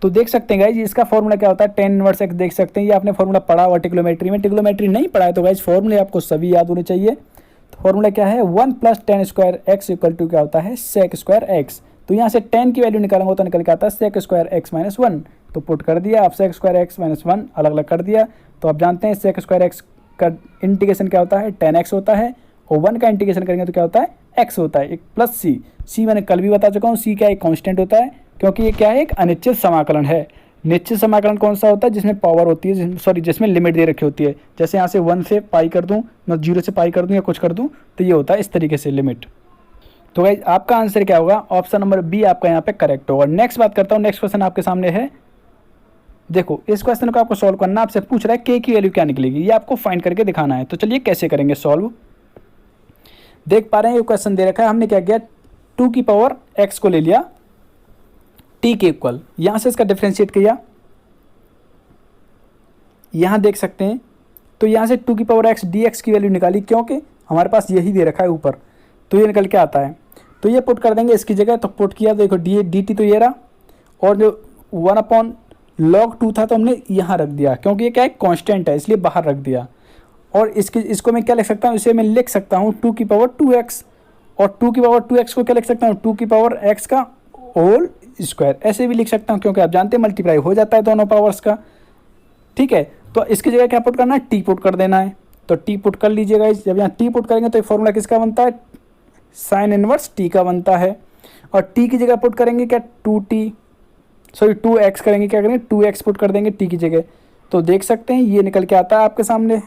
तो देख सकते हैं गाइज इसका फॉर्मूला क्या होता है, टेन इनवर्स एक्स। देख सकते हैं ये आपने फॉर्मूला पढ़ा हुआ टिग्नोमेट्री में, टिग्नोमेट्री नहीं पढ़ा है तो गाइज फॉर्मूले आपको सभी याद होने चाहिए। तो फॉर्मूला क्या है, 1 + tan square x equal to क्या होता है, sec स्क्वायर एक्स। तो यहाँ से 10 की वैल्यू निकालेंगे तो निकल के आता है sec स्क्वायर एक्स माइनस 1। तो पुट कर दिया आप sec स्क्वायर एक्स माइनस 1 अलग अलग कर दिया। तो आप जानते हैं sec स्क्वायर एक्स का इंटीग्रेशन क्या होता है, 10x होता है, और 1 का इंटीग्रेशन करेंगे तो क्या होता है, x होता है, एक प्लस c मैंने कल भी बता चुका हूँ, c क्या एक कांस्टेंट होता है, क्योंकि ये क्या है, एक अनिश्चित समाकलन है। निश्चित समाकलन कौन सा होता है, जिसमें पावर होती है, सॉरी जिसमें लिमिट दे रखी होती है। जैसे यहाँ से 1 से पाई कर दूँ, मैं 0 से पाई कर दूँ या कुछ कर दूँ, तो ये होता है इस तरीके से लिमिट। तो गाइस आपका आंसर क्या होगा, ऑप्शन नंबर बी आपका यहाँ पे करेक्ट होगा। नेक्स्ट बात करता हूँ, नेक्स्ट क्वेश्चन आपके सामने है। देखो इस क्वेश्चन को आपको सॉल्व करना, आपसे पूछ रहा है के की वैल्यू क्या निकलेगी, ये आपको फाइंड करके दिखाना है। तो चलिए कैसे करेंगे सॉल्व। देख पा रहे हैं ये क्वेश्चन दे रखा है, हमने क्या किया, 2 की पावर x को ले लिया t के इक्वल, यहाँ से इसका डिफ्रेंशिएट किया, यहाँ देख सकते हैं। तो यहाँ से 2 की पावर x dx की वैल्यू निकाली, क्योंकि हमारे पास यही दे रखा है ऊपर, तो ये निकल के आता है। तो ये पुट कर देंगे इसकी जगह, तो पुट किया, देखो dt तो ये रहा, और जो 1/log2 था तो हमने यहाँ रख दिया, क्योंकि ये क्या है, कांस्टेंट है इसलिए बाहर रख दिया। और इसको मैं क्या लिख सकता हूँ, इसे मैं लिख सकता हूँ 2 की पावर 2x, और 2 की पावर 2x को क्या लिख सकता हूँ, 2 की पावर x का होल स्क्वायर, ऐसे भी लिख सकता हूँ, क्योंकि आप जानते हैं मल्टीप्लाई हो जाता है दोनों पावर्स का, ठीक है। तो इसकी जगह क्या पुट करना है, t पुट कर देना है। तो t पुट कर लीजिएगा, जब यहाँ t पुट करेंगे तो ये फॉर्मूला किसका बनता है, साइन इनवर्स t का बनता है। और t की जगह पुट करेंगे क्या, 2x करेंगे, क्या करेंगे 2x पुट कर देंगे t की जगह। तो देख सकते हैं ये निकल के आता है आपके सामने।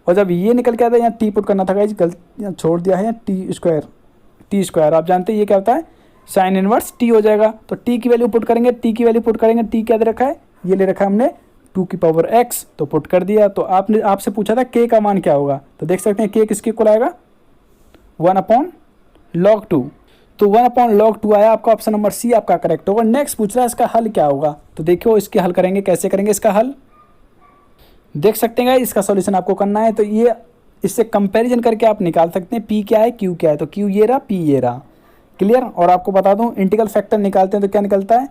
और जब ये निकल के आता है, यहाँ t पुट करना था गाइस, गलती यहाँ छोड़ दिया है, यहाँ t स्क्वायर आप जानते हैं ये क्या होता है, साइन इनवर्स t हो जाएगा। तो t की वैल्यू पुट करेंगे, t की वैल्यू पुट करेंगे, t क्या दे रखा है, ये ले रखा है हमने 2 की पावर x, तो पुट कर दिया। तो आपसे पूछा था k का मान क्या होगा, तो देख सकते हैं k किसके इक्वल आएगा, 1/log2। तो 1/log2 आया आपका, ऑप्शन नंबर सी आपका करेक्ट होगा। नेक्स्ट पूछ रहा है इसका हल क्या होगा, तो देखियो इसके हल करेंगे, कैसे करेंगे इसका हल, देख सकते हैं इसका सॉल्यूशन आपको करना है। तो ये इससे कंपैरिजन करके आप निकाल सकते हैं p क्या है q क्या है, तो q ये रहा, p ये रहा, क्लियर। और आपको बता दूं इंटीग्रल फैक्टर निकालते हैं तो क्या निकलता है,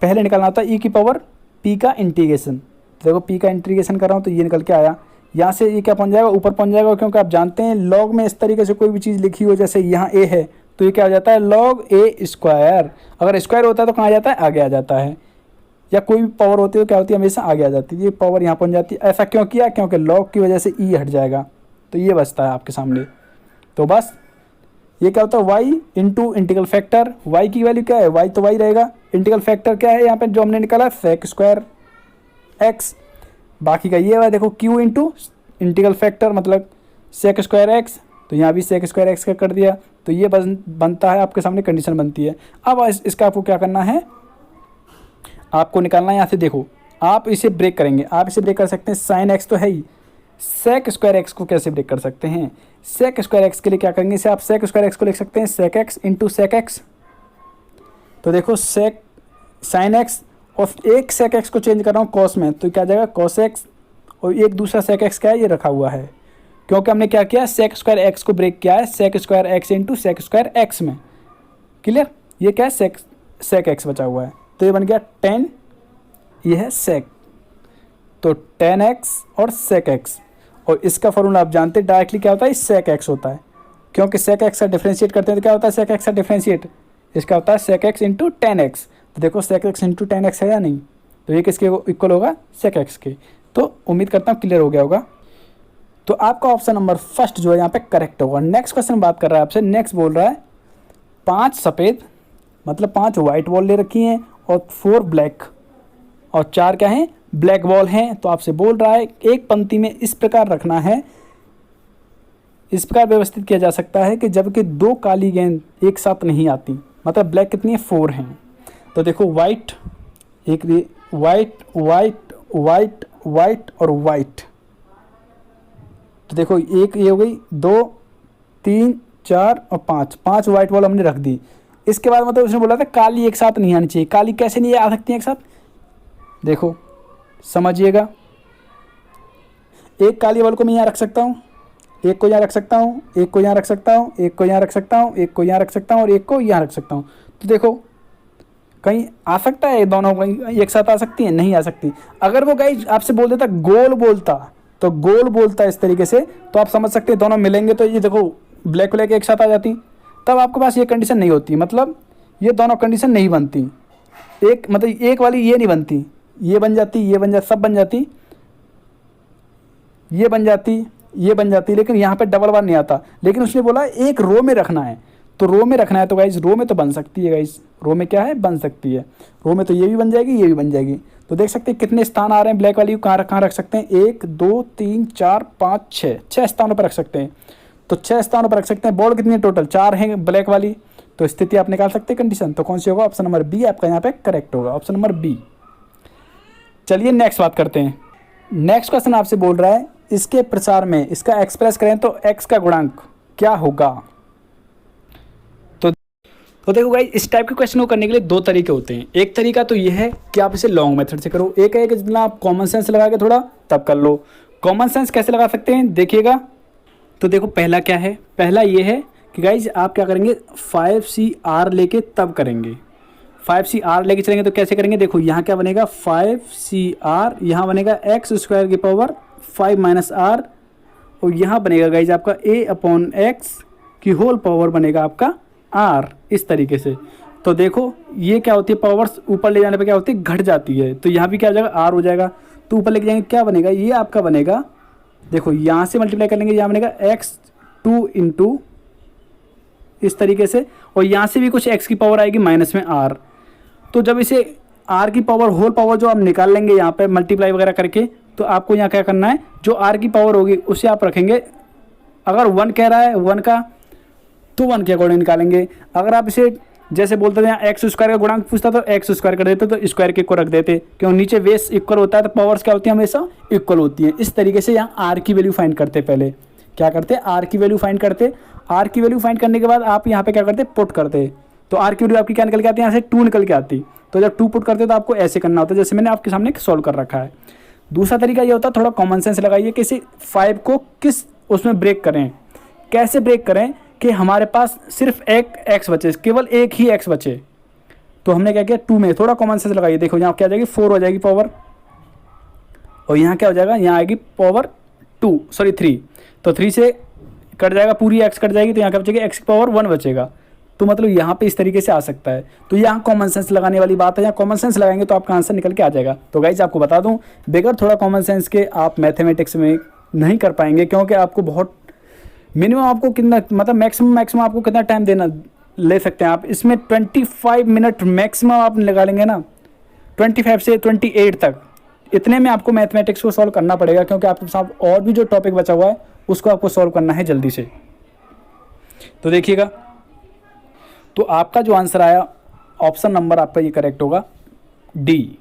पहले निकालना होता है e की पावर p का इंटीग्रेशन। देखो p का इंटीग्रेशन कर रहा हूँ तो ये निकल के आया, यहाँ से ये क्या पहुँच जाएगा, ऊपर पहुँच जाएगा, क्योंकि आप जानते हैं लॉग में इस तरीके से कोई भी चीज़ लिखी हो, जैसे यहाँ a है तो ये क्या हो जाता है, log a स्क्वायर। अगर स्क्वायर होता है तो कहाँ आ जाता है, आगे आ जाता है, या कोई भी पावर होती है तो क्या होती है, हमेशा आगे आ जाती है, ये पावर यहाँ पहुँच जाती है। ऐसा क्यों किया, क्योंकि log की वजह से e हट जाएगा, तो ये बचता है आपके सामने। तो बस ये क्या होता है, y into integral factor, y की वैल्यू क्या है, y तो y रहेगा, इंटीग्रल फैक्टर क्या है यहाँ पे जो हमने निकाला, sec स्क्वायर x, बाकी का ये है देखो q इंटू इंटीग्रल फैक्टर मतलब sec स्क्वायर x, तो यहाँ भी sec स्क्वायर x का कर दिया। तो ये बनता है आपके सामने, कंडीशन बनती है। अब इसका आपको क्या करना है, आपको निकालना है यहाँ से, देखो आप इसे ब्रेक करेंगे, आप इसे ब्रेक कर सकते हैं, साइन एक्स तो है ही, सेक स्क्वायर एक्स को कैसे ब्रेक कर सकते हैं, सेक स्क्वायर एक्स के लिए क्या करेंगे, इसे आप सेक स्क्वायर एक्स को लिख सकते हैं sec x into sec x. तो देखो सेक साइन एक्स और एक सेक एक्स को चेंज कर रहा हूँ कॉस में, तो क्या आ जाएगा कॉस एक्स, और एक दूसरा सेक एक्स क्या है, ये रखा हुआ है, क्योंकि हमने क्या किया, सेक स्क्वायर एक्स को ब्रेक किया है sec square x into sec square x में, क्लियर। ये क्या है, सेक एक्स बचा हुआ है, तो ये बन गया 10, ये है सेक, तो 10x और सेक एक्स। और इसका फॉर्मूला आप जानते हैं डायरेक्टली क्या होता है, सेक एक्स होता है, क्योंकि सेक एक्स का डिफ्रेंशिएट करते हैं तो क्या होता है, सेक एक्स का डिफ्रेंशिएट, इसका होता है सेक एक्स इंटू 10x। तो देखो सेक एक्स इंटू 10x है या नहीं, तो ये किसके इक्वल होगा, सेक एक्स के। तो उम्मीद करता हूँ क्लियर हो गया होगा। तो आपका ऑप्शन नंबर फर्स्ट जो है यहाँ पे करेक्ट होगा। नेक्स्ट क्वेश्चन बात कर रहा है आपसे, नेक्स्ट बोल रहा है 5 सफ़ेद मतलब 5 वाइट बॉल ले रखी हैं और 4 ब्लैक और 4 क्या हैं, ब्लैक बॉल हैं। तो आपसे बोल रहा है एक पंक्ति में इस प्रकार रखना है, इस प्रकार व्यवस्थित किया जा सकता है कि जबकि 2 काली गेंद एक साथ नहीं आती, मतलब ब्लैक कितनी है, 4 हैं। तो देखो वाइट, एक वाइट वाइट वाइट वाइट और वाइट। तो देखो एक ये हो गई, 2 3 4 और 5, 5 वाइट बॉल हमने रख दी। इसके बाद मतलब उसने बोला था काली एक साथ नहीं आनी चाहिए। काली कैसे नहीं आ सकती है एक साथ, देखो समझिएगा। एक काली बॉल को मैं यहाँ रख सकता हूँ, एक को यहाँ रख सकता हूँ, एक को यहाँ रख सकता हूँ, एक को यहाँ रख सकता हूँ, एक को यहाँ रख सकता हूँ और एक को यहाँ रख सकता हूँ। तो देखो कहीं आ सकता है, दोनों कहीं एक साथ आ सकती है, नहीं आ सकती। अगर वो गाइस आपसे बोल देता गोल बोलता, तो गोल बोलता इस तरीके से, तो आप समझ सकते हैं दोनों मिलेंगे तो ये देखो ब्लैक ब्लैक एक साथ आ जाती, तब आपके पास ये कंडीशन नहीं होती, मतलब ये दोनों कंडीशन नहीं बनती। एक मतलब एक वाली ये नहीं बनती, ये बन जाती, ये बन जाती, सब बन जाती, ये बन जाती, ये बन जाती, लेकिन यहाँ पे डबल बार नहीं आता। लेकिन उसने बोला एक रो में रखना है, तो रो में रखना है, तो गाइज रो में तो बन सकती है। गाइज रो में क्या है, बन सकती है। रो में तो ये भी बन जाएगी, ये भी बन जाएगी। तो देख सकते हैं कितने स्थान आ रहे हैं ब्लैक वाली को, कहाँ रख सकते हैं, 1 2 3 4 5 6, 6 स्थानों पर रख सकते हैं। तो 6 स्थानों पर रख सकते हैं। बॉल कितनी है टोटल, 4 हैं ब्लैक वाली, तो स्थिति आप निकाल सकते हैं कंडीशन। तो कौन सी होगा, ऑप्शन नंबर बी आपका यहाँ पे करेक्ट होगा, ऑप्शन नंबर बी। चलिए नेक्स्ट बात करते हैं। नेक्स्ट क्वेश्चन आपसे बोल रहा है इसके प्रसार में इसका एक्सप्रेस करें तो x का गुणांक क्या होगा। तो देखो गाइस इस टाइप के क्वेश्चन को करने के लिए 2 तरीके होते हैं। एक तरीका तो ये है कि आप इसे लॉन्ग मेथड से करो, एक है कि जितना आप कॉमन सेंस लगा के थोड़ा तब कर लो। कॉमन सेंस कैसे लगा सकते हैं देखिएगा। तो देखो पहला क्या है, पहला ये है कि गाइज आप क्या करेंगे 5CR लेके तब करेंगे। 5CR लेके चलेंगे तो कैसे करेंगे, देखो यहाँ क्या बनेगा 5CR, यहाँ बनेगा x² की पावर 5 - r, और यहाँ बनेगा गाइज आपका a/x की होल पावर बनेगा आपका r, इस तरीके से। तो देखो ये क्या होती है, पावर्स ऊपर ले जाने पे क्या होती है, घट जाती है। तो यहाँ भी क्या हो जाएगा, r हो जाएगा। तो ऊपर लेके जाएंगे क्या बनेगा, ये आपका बनेगा, देखो यहाँ से मल्टीप्लाई कर लेंगे, यहाँ बनेगा x2 इंटू इस तरीके से, और यहाँ से भी कुछ x की पावर आएगी माइनस में r। तो जब इसे r की पावर होल पावर जो आप निकाल लेंगे यहाँ पे मल्टीप्लाई वगैरह करके, तो आपको यहाँ क्या करना है, जो r की पावर होगी उसे आप रखेंगे। अगर 1 कह रहा है 1 का, तो 1 के अकॉर्डिंग निकालेंगे। अगर आप इसे जैसे बोलते थे यहाँ x² का गुणांक पूछता तो x² कर देते, तो स्क्वायर के को रख देते, क्यों नीचे बेस इक्वल होता है तो पावर्स क्या होती है, हमेशा इक्वल होती है। इस तरीके से यहाँ r की वैल्यू फाइंड करते, पहले क्या करते, r की वैल्यू फाइंड करते। r की वैल्यू फाइंड करने के बाद आप यहाँ पे क्या करते, पुट करते। तो r की वैल्यू आपकी क्या निकल के आती है, यहाँ से 2 निकल के आती। तो जब 2 पुट करते तो आपको ऐसे करना होता है जैसे मैंने आपके सामने सॉल्व कर रखा है। दूसरा तरीका ये होता है, थोड़ा कॉमन सेंस लगाइए कि इसे 5 को किस उसमें ब्रेक करें, कैसे ब्रेक करें कि हमारे पास सिर्फ एक x बचे, केवल एक ही x बचे। तो हमने क्या किया, 2 में थोड़ा कॉमन सेंस लगाइए। देखो यहाँ क्या हो जाएगी, 4 हो जाएगी पावर, और यहाँ क्या हो जाएगा, यहाँ आएगी पावर 3। तो 3 से कट जाएगा, पूरी x कट जाएगी, तो यहाँ क्या बचेगा, x की पावर 1 बचेगा। तो मतलब यहाँ पे इस तरीके से आ सकता है। तो यहाँ कॉमन सेंस लगाने वाली बात है, यहाँ कॉमन सेंस लगाएंगे तो आपका आंसर निकल के आ जाएगा। तो गाइज आपको बता दूँ, बगैर थोड़ा कॉमन सेंस के आप मैथमेटिक्स में नहीं कर पाएंगे, क्योंकि आपको बहुत मिनिमम आपको कितना, मतलब मैक्सिमम आपको कितना टाइम देना ले सकते हैं आप इसमें, 25 मिनट मैक्सिमम आप लगा लेंगे ना, 25 से 28 तक। इतने में आपको मैथमेटिक्स को सॉल्व करना पड़ेगा, क्योंकि आपके साथ और भी जो टॉपिक बचा हुआ है उसको आपको सॉल्व करना है जल्दी से। तो देखिएगा, तो आपका जो आंसर आया ऑप्शन नंबर आपका ये करेक्ट होगा, डी।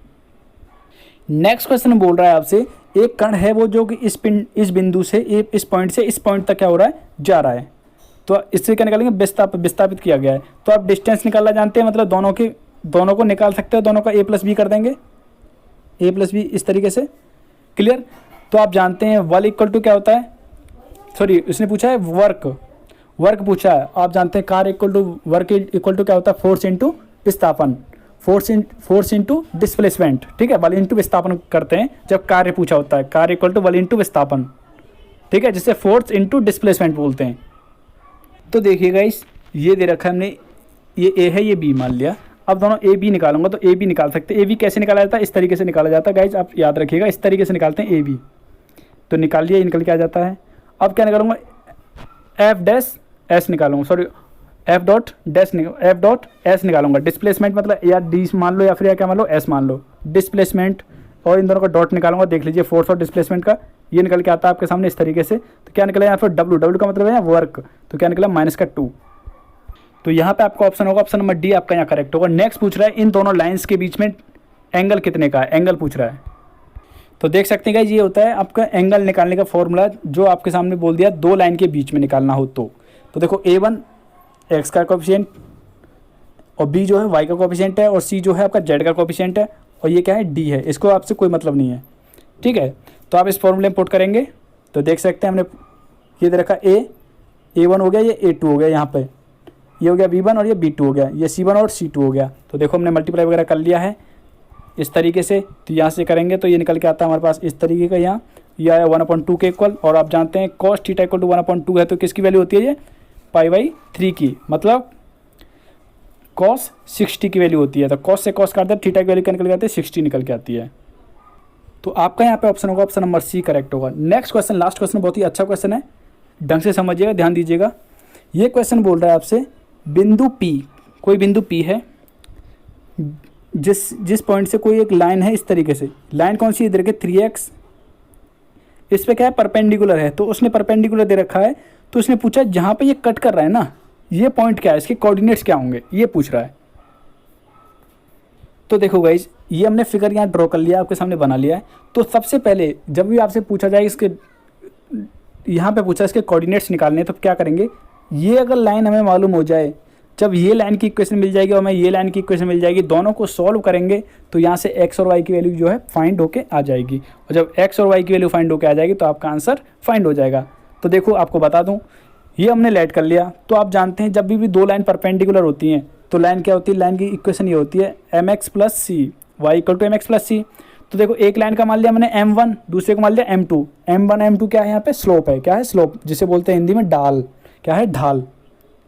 नेक्स्ट क्वेश्चन बोल रहा है आपसे, एक कण है वो जो कि इस बिंदु से इस पॉइंट से इस पॉइंट तक क्या हो रहा है, जा रहा है। तो इससे क्या निकालेंगे, विस्थापित किया गया है। तो आप डिस्टेंस निकालना जानते हैं, मतलब दोनों को निकाल सकते हैं, दोनों का a+b कर देंगे, a+b इस तरीके से, क्लियर। तो आप जानते हैं वॉल इक्वल टू क्या होता है, सॉरी उसने पूछा है वर्क पूछा है। आप जानते हैं कार्य वर्क इक्वल टू क्या होता है, फोर्स इंटू विस्थापन, फोर्स इंटू डिस्प्लेसमेंट, ठीक है। बल इंटू विस्थापन करते हैं जब कार्य पूछा होता है, कार्य इक्वल टू बल इंटू विस्थापन, ठीक है, जिसे फोर्स इंटू डिस्प्लेसमेंट बोलते हैं। तो देखिएगा ये दे रखा है हमने, ये ए है ये बी मान लिया। अब दोनों ए बी निकालूंगा तो ए बी निकाल सकते हैं। ए बी कैसे निकाला जाता है, इस तरीके से निकाला जाता है गाइज, आप याद रखिएगा, इस तरीके से निकालते हैं ए बी। तो निकाल लिया, निकल के आ जाता है। अब क्या निकालूंगा, F' निकालूंगा, सॉरी F.S निकालूंगा। डिस्प्लेसमेंट मतलब या डी मान लो या फिर या क्या मान लो, एस मान लो, डिस्प्लेसमेंट, और इन दोनों का डॉट निकालूंगा। देख लीजिए फोर्स और डिस्प्लेसमेंट का ये निकल के आता है आपके सामने इस तरीके से। तो क्या निकला यहाँ पर W का मतलब है वर्क, तो क्या निकला -2। तो यहाँ पे आपका ऑप्शन होगा, ऑप्शन नंबर डी आपका यहाँ करेक्ट होगा। नेक्स्ट पूछ रहा है इन दोनों लाइन्स के बीच में एंगल कितने का है, एंगल पूछ रहा है। तो देख सकते हैं गाइज ये होता है आपका एंगल निकालने का फॉर्मूला, जो आपके सामने बोल दिया दो लाइन के बीच में निकालना हो तो देखो A1 x का कोफिशिएंट और B जो है y का कोफिशिएंट है और C जो है आपका z का कोफिशिएंट है और ये क्या है D है, इसको आपसे कोई मतलब नहीं है। ठीक है, तो आप इस फॉर्मूले में पुट करेंगे तो देख सकते हैं हमने ये दे रखा A1 हो गया, ये A2 हो गया, यहाँ पे ये हो गया B1 और ये B2 हो गया, ये C1 और C2 हो गया। तो देखो हमने मल्टीप्लाई वगैरह कर लिया है इस तरीके से। तो यहाँ से करेंगे तो ये निकल के आता है हमारे पास इस तरीके का, यहाँ ये आया 1/2 के इक्वल। और आप जानते हैं cos थीटा इक्वल टू 1/2 है, तो किसकी वैल्यू होती है ये π/3 की, मतलब cos 60 की वैल्यू होती है। तो cos से cos काट दे, थीटा की वैल्यू क्या निकल के आती है 60 निकल के आती है। तो आपका यहाँ पे ऑप्शन होगा ऑप्शन नंबर C करेक्ट होगा। नेक्स्ट क्वेश्चन, लास्ट क्वेश्चन बहुत ही अच्छा क्वेश्चन है, ढंग से समझिएगा, ध्यान दीजिएगा। ये क्वेश्चन बोल रहा है आपसे बिंदु P, कोई बिंदु P है जिस पॉइंट से कोई एक लाइन है इस तरीके से, लाइन कौन सी इधर के 3x, इस पे क्या है परपेंडिकुलर है, तो उसने परपेंडिकुलर दे रखा है। तो उसने पूछा जहाँ पे ये कट कर रहा है ना, ये पॉइंट क्या है, इसके कोऑर्डिनेट्स क्या होंगे, ये पूछ रहा है। तो देखो गाइज ये हमने फिगर यहाँ ड्रॉ कर लिया, आपके सामने बना लिया है। तो सबसे पहले जब भी आपसे पूछा जाए इसके, यहाँ पे पूछा इसके कोऑर्डिनेट्स निकालने, तो क्या करेंगे, ये अगर लाइन हमें मालूम हो जाए, जब ये लाइन की इक्वेशन मिल जाएगी और हमें ये लाइन की इक्वेशन मिल जाएगी, दोनों को सॉल्व करेंगे तो यहाँ से x और y की वैल्यू जो है फाइंड होके आ जाएगी। और जब x और y की वैल्यू फाइंड होके आ जाएगी तो आपका आंसर फाइंड हो जाएगा। तो देखो आपको बता दूँ, ये हमने लेट कर लिया। तो आप जानते हैं जब भी दो लाइन परपेंडिकुलर होती हैं तो लाइन क्या होती है, लाइन की इक्वेशन ये होती है mx + c y = mx + c। तो देखो एक लाइन का मान लिया मैंने m1, दूसरे को मान लिया m2। m1 m2 क्या है, यहाँ पे स्लोप है, क्या है स्लोप, जिसे बोलते हैं हिंदी में ढाल, क्या है ढाल,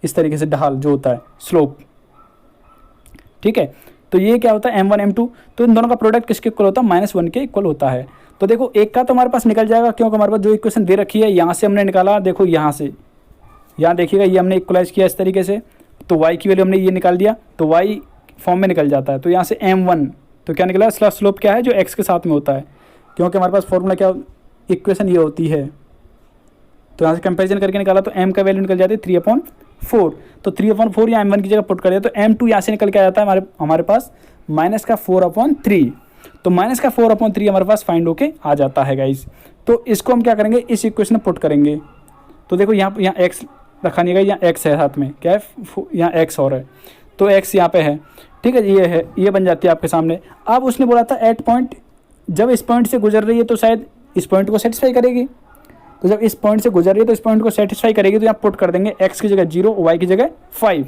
इस तरीके से ढाल जो होता है स्लोप। ठीक है, तो ये क्या होता है m1 m2, तो इन दोनों का प्रोडक्ट किसके इक्वल होता है, -1 के इक्वल होता है। तो देखो एक का तो हमारे पास निकल जाएगा, क्योंकि हमारे पास जो इक्वेशन दे रखी है यहाँ से हमने निकाला, देखो यहाँ से, यहाँ देखिएगा ये हमने इक्वलाइज किया इस तरीके से, तो y की वैल्यू हमने ये निकाल दिया, तो y फॉर्म में निकल जाता है। तो यहाँ से m1 तो क्या निकला, स्लोप क्या है जो x के साथ में होता है, क्योंकि हमारे पास फॉर्मूला क्या, इक्वेशन ये होती है। तो यहाँ से कंपेरिजन करके निकाला तो m का वैल्यू निकल जाती है 3/4। तो 3/4 या m1 की जगह पुट कर दिया तो m2 यहाँ से निकल के आ जाता है हमारे पास -4/3। तो -4/3 हमारे पास फाइंड होके आ जाता है गाइज। तो इसको हम क्या करेंगे, इस इक्वेशन में पुट करेंगे। तो देखो यहाँ x रखा नहीं गया, यहाँ x है साथ में, क्या है यहाँ x और है, तो x यहाँ पे है। ठीक है, ये है, ये बन जाती है आपके सामने। अब उसने बोला था एट पॉइंट, जब इस पॉइंट से गुजर रही है तो शायद इस पॉइंट को सेटिस्फाई करेगी। तो जब इस पॉइंट से गुजर रही है तो इस पॉइंट को सेटिस्फाई करेगी, तो यहाँ पुट कर देंगे x की जगह 0, y की जगह 5।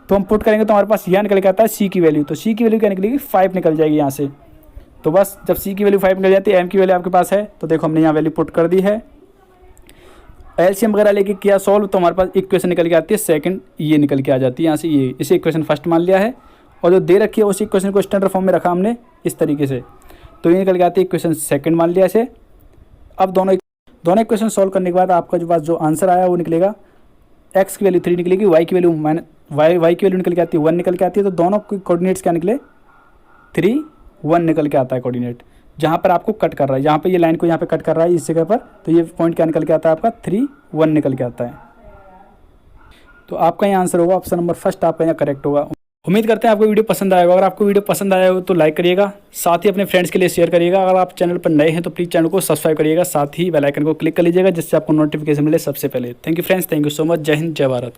तो हम पुट करेंगे तो हमारे पास यहाँ निकल के आता है c की वैल्यू। तो c की वैल्यू क्या निकलेगी, 5 निकल जाएगी यहाँ से। तो बस जब c की वैल्यू 5 निकल जाती है, m की वैल्यू आपके पास है, तो देखो हमने यहाँ वैल्यू पुट कर दी है। एलसीएम वगैरह लेके किया सॉल्व, तो हमारे पास इक्वेशन निकल के आती है सेकंड, ये निकल के आ जाती है यहाँ से, ये इसे इक्वेशन फर्स्ट मान लिया है और जो दे रखी है उस इक्वेशन को स्टैंडर्ड फॉर्म में रखा हमने इस तरीके से, तो ये निकल के आती है इक्वेशन सेकंड मान लिया इसे। अब दोनों इक्वेशन सॉल्व करने के बाद आपका जो पास जो आंसर आया वो निकलेगा, x की वैल्यू 3 निकलेगी, y की वैल्यू y की वैल्यू निकल के आती है 1 निकल के आती है। तो दोनों कोऑर्डिनेट्स क्या निकले, 3 1 निकल के आता है कोऑर्डिनेट, जहाँ पर आपको कट कर रहा है, जहाँ पे ये लाइन को यहाँ पे कट कर रहा है इस जगह पर, तो ये पॉइंट क्या निकल के आता है आपका 3 1 निकल के आता है। तो आपका यहाँ आंसर होगा ऑप्शन नंबर फर्स्ट, आपका यहाँ करेक्ट होगा। उम्मीद करते हैं आपको वीडियो पसंद आएगा। अगर आपको वीडियो पसंद आया हो तो लाइक करिएगा, साथ ही अपने फ्रेंड्स के लिए शेयर करिएगा। अगर आप चैनल पर नए हैं तो प्लीज़ चैनल को सब्सक्राइब करिएगा, साथ ही बेल आइकन को क्लिक कर लीजिएगा जिससे आपको नोटिफिकेशन मिले सबसे पहले। Thank you friends, thank you so much. जय हिंद, जय भारत।